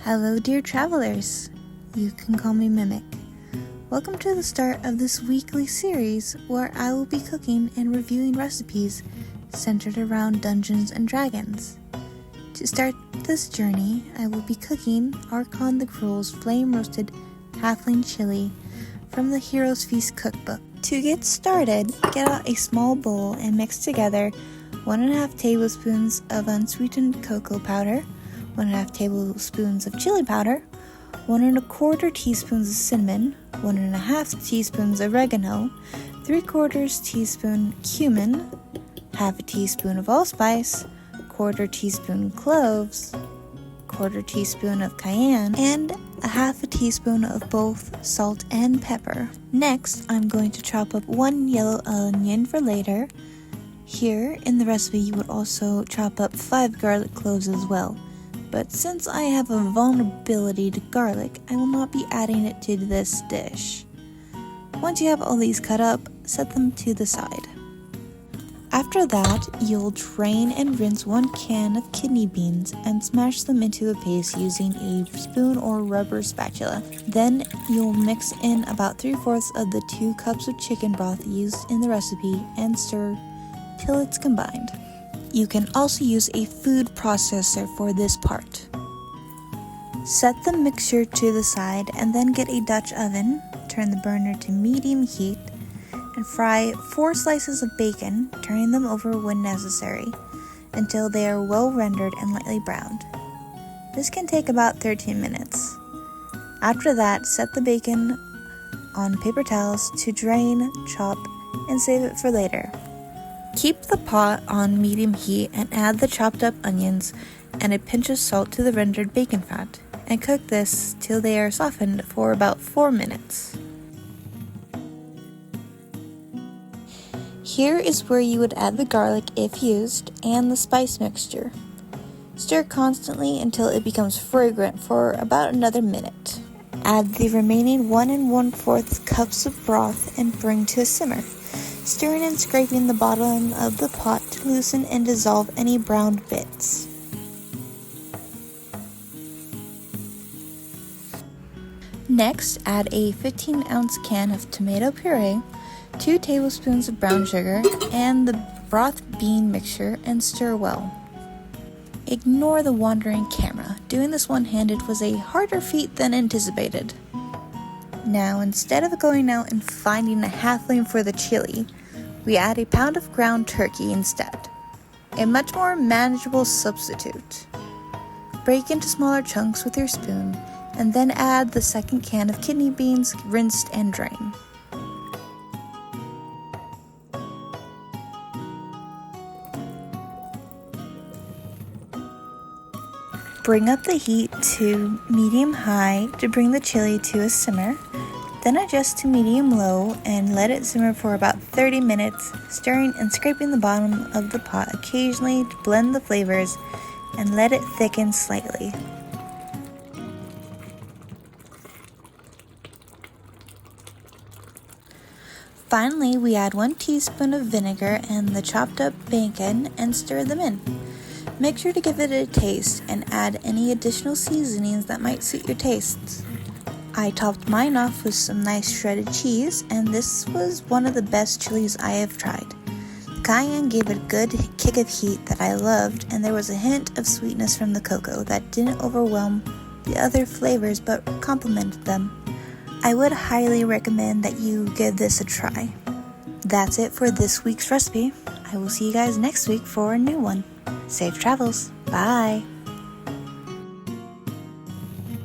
Hello dear travelers, you can call me Mimic. Welcome to the start of this weekly series where I will be cooking and reviewing recipes centered around Dungeons and Dragons. To start this journey, I will be cooking Arkhan the Cruel's flame-roasted Halfling chili from the Hero's Feast Cookbook. To get started, get out a small bowl and mix together 1.5 tablespoons of unsweetened cocoa powder, 1.5 tablespoons of chili powder, 1.25 teaspoons of cinnamon, 1.5 teaspoons of oregano, 3/4 teaspoon cumin, 1/2 teaspoon of allspice, 1/4 teaspoon cloves, 1/4 teaspoon of cayenne, and 1/2 teaspoon of both salt and pepper. Next, I'm going to chop up 1 yellow onion for later. Here in the recipe, you would also chop up 5 garlic cloves as well. But since I have a vulnerability to garlic, I will not be adding it to this dish. Once you have all these cut up, set them to the side. After that, you'll drain and rinse 1 can of kidney beans and smash them into a paste using a spoon or rubber spatula. Then you'll mix in about 3/4 of the 2 cups of chicken broth used in the recipe and stir till it's combined. You can also use a food processor for this part. Set the mixture to the side and then get a Dutch oven, turn the burner to medium heat, and fry 4 slices of bacon, turning them over when necessary, until they are well rendered and lightly browned. This can take about 13 minutes. After that, set the bacon on paper towels to drain, chop, and save it for later. Keep the pot on medium heat and add the chopped up onions and a pinch of salt to the rendered bacon fat, and cook this till they are softened for about 4 minutes. Here is where you would add the garlic if used and the spice mixture. Stir constantly until it becomes fragrant for about another minute. Add the remaining 1 1/4 cups of broth and bring to a simmer, stirring and scraping the bottom of the pot to loosen and dissolve any browned bits. Next, add a 15-ounce can of tomato puree, 2 tablespoons of brown sugar, and the broth bean mixture and stir well. Ignore the wandering camera. Doing this one-handed was a harder feat than anticipated. Now, instead of going out and finding a halfling for the chili, we add a pound of ground turkey instead, a much more manageable substitute. Break into smaller chunks with your spoon, and then add the second can of kidney beans, rinsed and drained. Bring up the heat to medium-high to bring the chili to a simmer, then adjust to medium-low and let it simmer for about 30 minutes, stirring and scraping the bottom of the pot occasionally to blend the flavors and let it thicken slightly. Finally, we add 1 teaspoon of vinegar and the chopped up bacon and stir them in. Make sure to give it a taste and add any additional seasonings that might suit your tastes. I topped mine off with some nice shredded cheese, and this was one of the best chilies I have tried. The cayenne gave it a good kick of heat that I loved, and there was a hint of sweetness from the cocoa that didn't overwhelm the other flavors but complemented them. I would highly recommend that you give this a try. That's it for this week's recipe. I will see you guys next week for a new one. Safe travels. Bye.